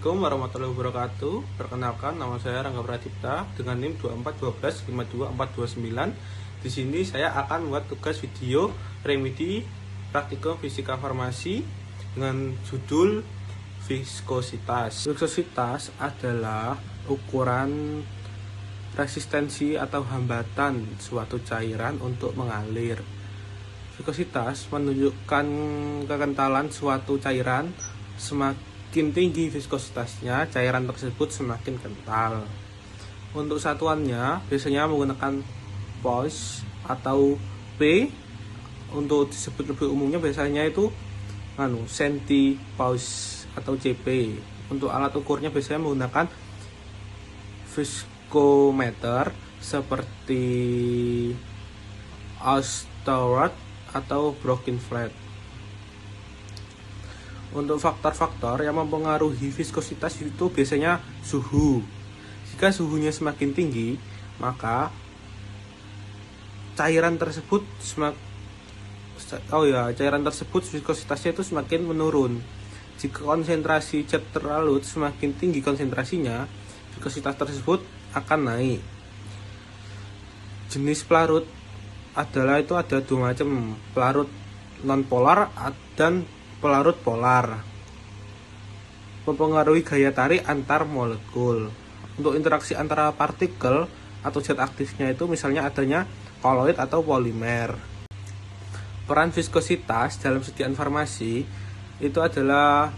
Assalamualaikum warahmatullahi wabarakatuh. Perkenalkan, nama saya Rangga Pradipta dengan NIM 2412524229. Di sini saya akan membuat tugas video remedi praktikum fisika farmasi dengan judul viskositas. Viskositas adalah ukuran resistensi atau hambatan suatu cairan untuk mengalir. Viskositas menunjukkan kekentalan suatu cairan. Semakin tinggi viskositasnya, cairan tersebut semakin kental. Untuk satuannya biasanya menggunakan pounds atau P. Untuk disebut lebih umumnya biasanya itu centipounds atau CP. Untuk alat ukurnya biasanya menggunakan viskometer seperti Austorot atau Broken Flat. Untuk faktor-faktor yang mempengaruhi viskositas itu biasanya suhu. Jika suhunya semakin tinggi, maka cairan tersebut viskositasnya itu semakin menurun. Jika konsentrasi zat terlarut semakin tinggi konsentrasinya, viskositas tersebut akan naik. Jenis pelarut ada dua macam, pelarut nonpolar dan pelarut polar. Mempengaruhi gaya tarik antar molekul. Untuk interaksi antara partikel atau zat aktifnya itu misalnya adanya koloid atau polimer. Peran viskositas dalam sediaan farmasi itu adalah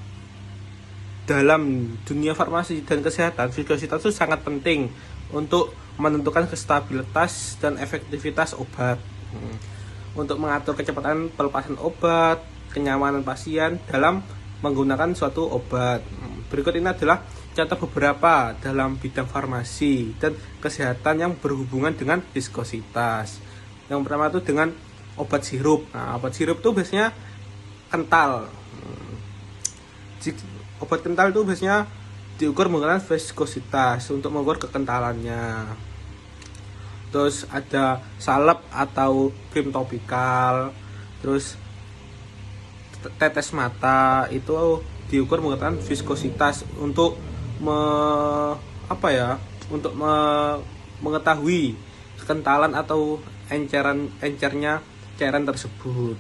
dalam dunia farmasi dan kesehatan, viskositas itu sangat penting untuk menentukan stabilitas dan efektivitas obat. Untuk mengatur kecepatan pelepasan obat, kenyamanan pasien dalam menggunakan suatu obat. Berikut ini adalah contoh beberapa dalam bidang farmasi dan kesehatan yang berhubungan dengan viskositas. Yang pertama itu dengan obat sirup. Obat sirup itu biasanya kental. Obat kental itu biasanya diukur menggunakan viskositas untuk mengukur kekentalannya. Terus ada salep atau krim topikal. Terus tetes mata itu diukur menggunakan viskositas untuk mengetahui kekentalan atau encernya cairan tersebut.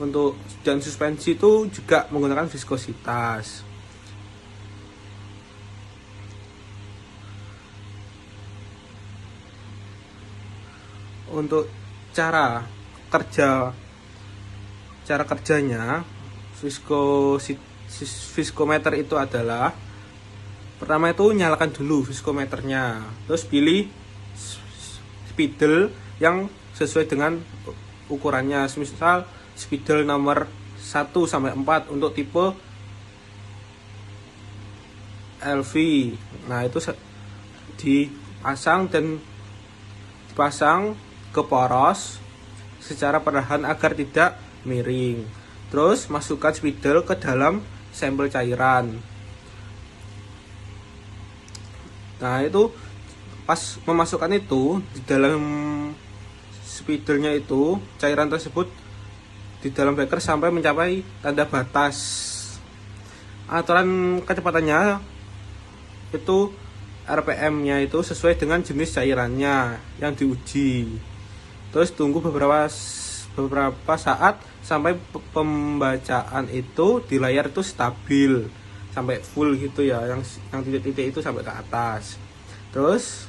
Untuk dan suspensi itu juga menggunakan viskositas. Untuk cara kerjanya viskometer itu adalah, pertama itu nyalakan dulu viskometernya, terus pilih spidol yang sesuai dengan ukurannya, misal spidol nomor 1 sampai 4 untuk tipe LV. Nah, itu dipasang ke poros secara perlahan agar tidak miring. Terus masukkan spidol ke dalam sampel cairan. Nah, itu pas memasukkan itu di dalam spidolnya itu, cairan tersebut di dalam beker sampai mencapai tanda batas. Aturan kecepatannya itu RPM-nya itu sesuai dengan jenis cairannya yang diuji. Terus tunggu beberapa saat sampai pembacaan itu di layar itu stabil sampai full gitu ya, yang titik-titik itu sampai ke atas. Terus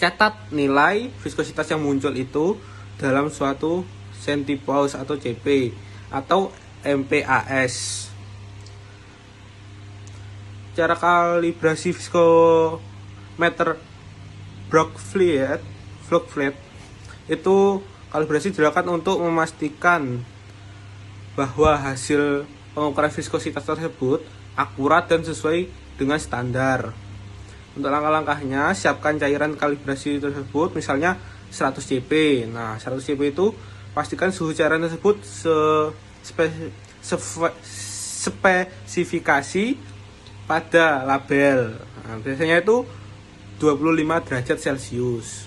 catat nilai viskositas yang muncul itu dalam suatu centipounds atau CP atau MPAS. Cara kalibrasi viskometer Brock-Flat itu kalibrasi dilakukan untuk memastikan bahwa hasil pengukuran viskositas tersebut akurat dan sesuai dengan standar. Untuk langkah-langkahnya, siapkan cairan kalibrasi tersebut, misalnya 100 cp. Nah, 100 cp itu pastikan suhu cairan tersebut spesifikasi pada label. Nah, biasanya itu 25 derajat Celcius.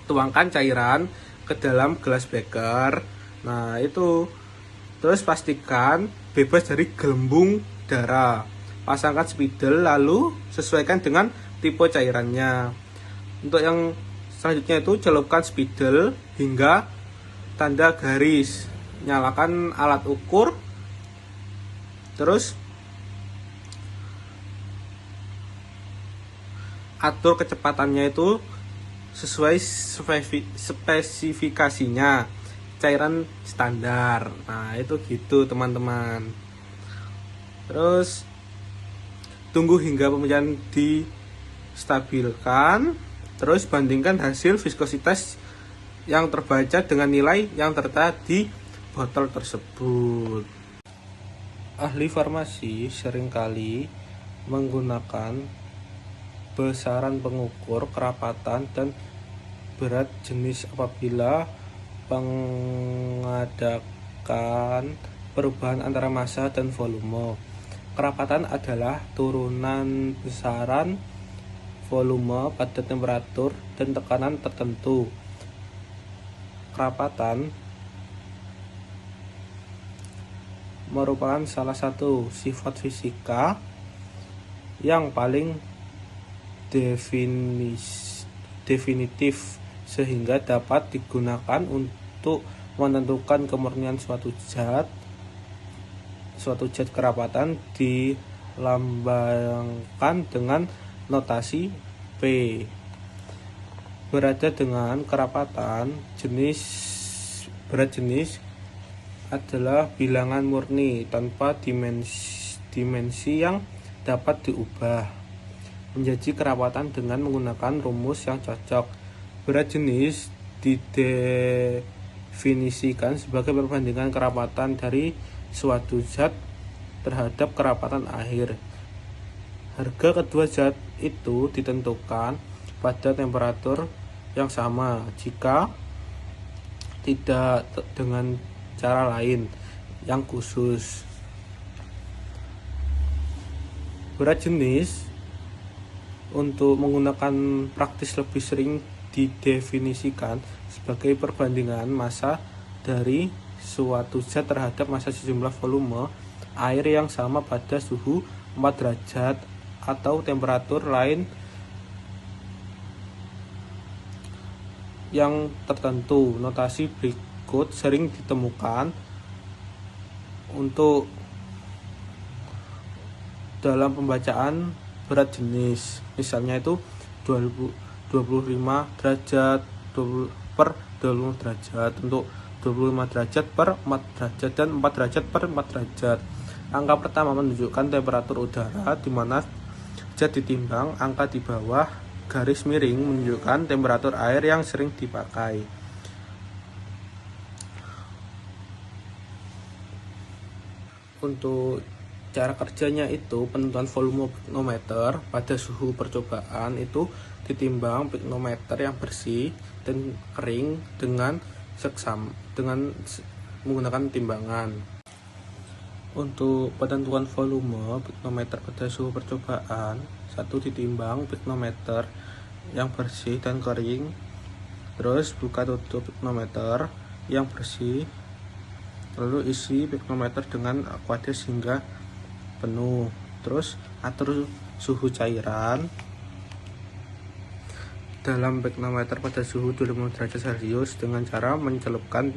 Tuangkan cairan ke dalam gelas beker. Nah, itu terus pastikan bebas dari gelembung udara. Pasangkan spidol lalu sesuaikan dengan tipe cairannya. Untuk yang selanjutnya itu celupkan spidol hingga tanda garis. Nyalakan alat ukur. Terus atur kecepatannya itu sesuai spesifikasinya, cairan standar. Nah, itu gitu teman-teman. Terus tunggu hingga pemisahan distabilkan. Terus bandingkan hasil viskositas yang terbaca dengan nilai yang tertera di botol tersebut. Ahli farmasi seringkali menggunakan besaran pengukur kerapatan dan berat jenis apabila mengadakan perubahan antara massa dan volume. Kerapatan adalah turunan besaran volume pada temperatur dan tekanan tertentu. Kerapatan merupakan salah satu sifat fisika yang paling definitif sehingga dapat digunakan untuk menentukan kemurnian suatu zat kerapatan dilambangkan dengan notasi P. Berada dengan kerapatan berat jenis adalah bilangan murni tanpa dimensi yang dapat diubah menjadi kerapatan dengan menggunakan rumus yang cocok. Berat jenis didefinisikan sebagai perbandingan kerapatan dari suatu zat terhadap kerapatan akhir. Harga kedua zat itu ditentukan pada temperatur yang sama. Jika tidak dengan cara lain yang khusus. Berat jenis untuk menggunakan praktis lebih sering didefinisikan sebagai perbandingan massa dari suatu zat terhadap massa sejumlah volume air yang sama pada suhu 4 derajat atau temperatur lain yang tertentu. Notasi berikut sering ditemukan untuk dalam pembacaan berat jenis. Misalnya itu 25 derajat per 25 derajat, untuk 25 derajat per 4 derajat, dan 4 derajat per 4 derajat. Angka pertama menunjukkan temperatur udara, di mana zat ditimbang. Angka di bawah garis miring menunjukkan temperatur air yang sering dipakai. Untuk cara kerjanya itu, penentuan volume piknometer pada suhu percobaan itu ditimbang piknometer yang bersih dan kering dengan seksama dengan menggunakan timbangan. Untuk penentuan volume piknometer pada suhu percobaan, satu ditimbang piknometer yang bersih dan kering. Terus buka tutup piknometer yang bersih, lalu isi piknometer dengan aqueous hingga penuh. Terus atur suhu cairan dalam piknometer pada suhu 25 derajat Celcius dengan cara mencelupkan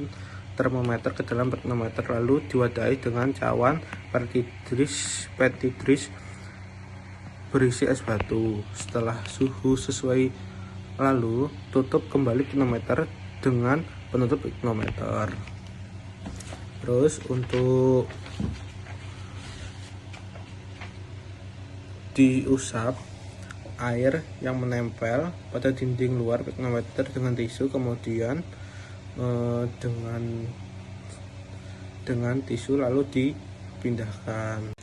termometer ke dalam piknometer lalu diwadahi dengan cawan petitris berisi es batu. Setelah suhu sesuai, lalu tutup kembali piknometer dengan penutup piknometer. Terus untuk diusap air yang menempel pada dinding luar piknometer dengan tisu, kemudian dengan tisu lalu dipindahkan.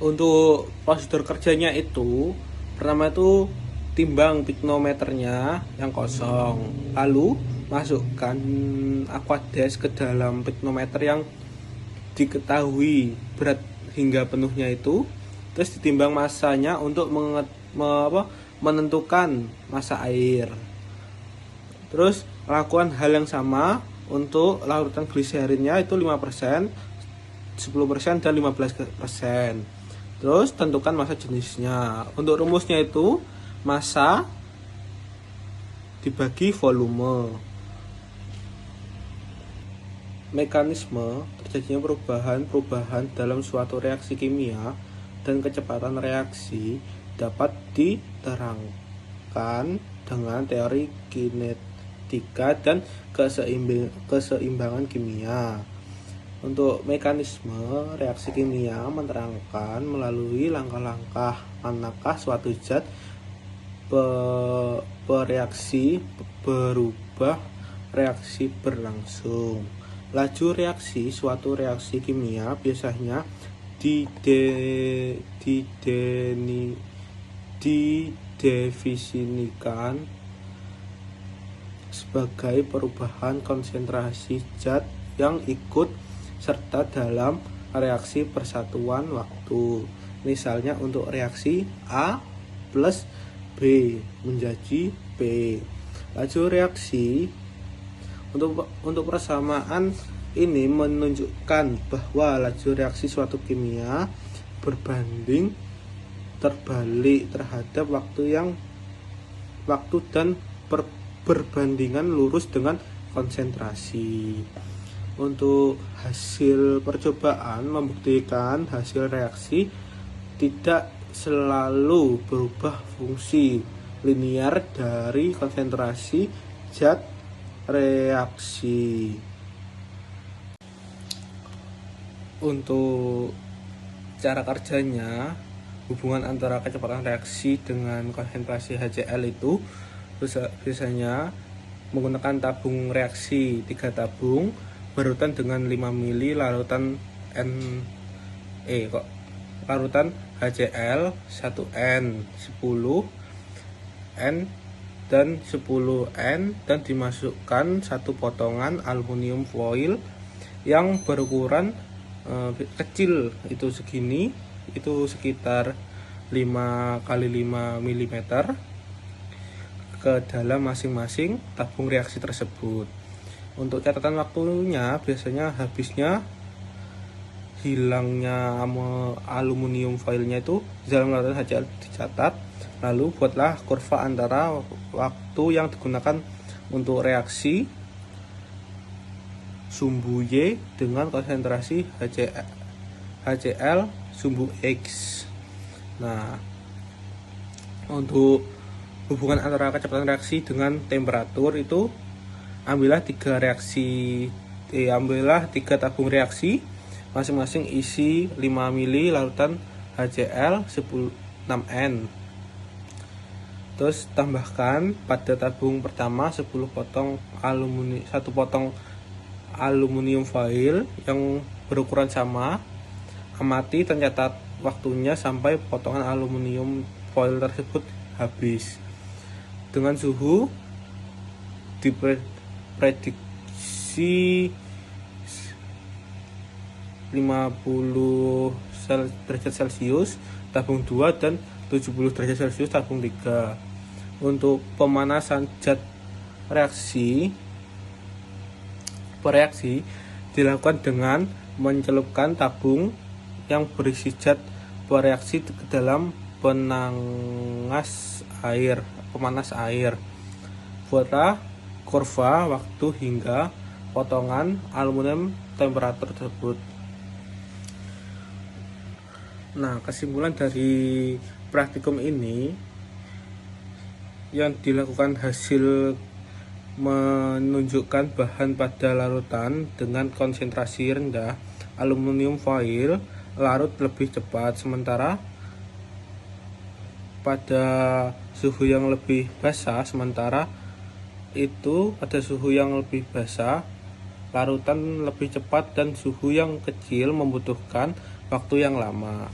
Untuk prosedur kerjanya itu, pertama itu timbang piknometernya yang kosong, lalu masukkan aqueous ke dalam piknometer yang diketahui berat hingga penuhnya itu. Terus ditimbang massanya untuk menentukan massa air. Terus lakukan hal yang sama untuk larutan gliserinnya itu 5%, 10% dan 15%. Terus tentukan massa jenisnya. Untuk rumusnya itu massa dibagi volume. Mekanisme terjadinya perubahan dalam suatu reaksi kimia dan kecepatan reaksi dapat diterangkan dengan teori kinetika dan keseimbangan kimia. Untuk mekanisme reaksi kimia menerangkan melalui langkah-langkah manakah suatu zat bereaksi berubah reaksi berlangsung. Laju reaksi suatu reaksi kimia biasanya didefinisikan sebagai perubahan konsentrasi zat yang ikut serta dalam reaksi persatuan waktu. Misalnya untuk reaksi A plus B menjadi B. Laju reaksi untuk persamaan ini menunjukkan bahwa laju reaksi suatu kimia berbanding terbalik terhadap waktu dan berbandingan lurus dengan konsentrasi. Untuk hasil percobaan membuktikan hasil reaksi tidak selalu berubah fungsi linear dari konsentrasi zat reaksi. Untuk cara kerjanya, hubungan antara kecepatan reaksi dengan konsentrasi HCl itu biasanya menggunakan tabung reaksi 3 tabung berurutan dengan 5 mili larutan larutan HCl 1N 10N dan 10N dan dimasukkan satu potongan aluminium foil yang berukuran kecil, itu segini, itu sekitar 5 x 5 mm ke dalam masing-masing tabung reaksi tersebut. Untuk catatan waktunya biasanya habisnya hilangnya aluminium foilnya itu dalam larutan HCl dicatat. Lalu buatlah kurva antara waktu yang digunakan untuk reaksi sumbu Y dengan konsentrasi HCl sumbu X. Nah, untuk hubungan antara kecepatan reaksi dengan temperatur itu ambillah 3 tabung reaksi masing-masing isi 5 mili larutan HCl 6N. Terus tambahkan pada tabung pertama 1 potong aluminium foil yang berukuran sama. Amati dan catat waktunya sampai potongan aluminium foil tersebut habis. Dengan suhu diprediksi 50 derajat Celcius tabung 2 dan 70 derajat Celcius tabung 3. Untuk pemanasan zat bereaksi dilakukan dengan mencelupkan tabung yang berisi zat bereaksi ke dalam pemanas air. Buatlah kurva waktu hingga potongan aluminium temperatur tersebut. Nah, kesimpulan dari praktikum ini yang dilakukan hasil menunjukkan bahan pada larutan dengan konsentrasi rendah aluminium foil larut lebih cepat, sementara pada suhu yang lebih basah larutan lebih cepat dan suhu yang kecil membutuhkan waktu yang lama.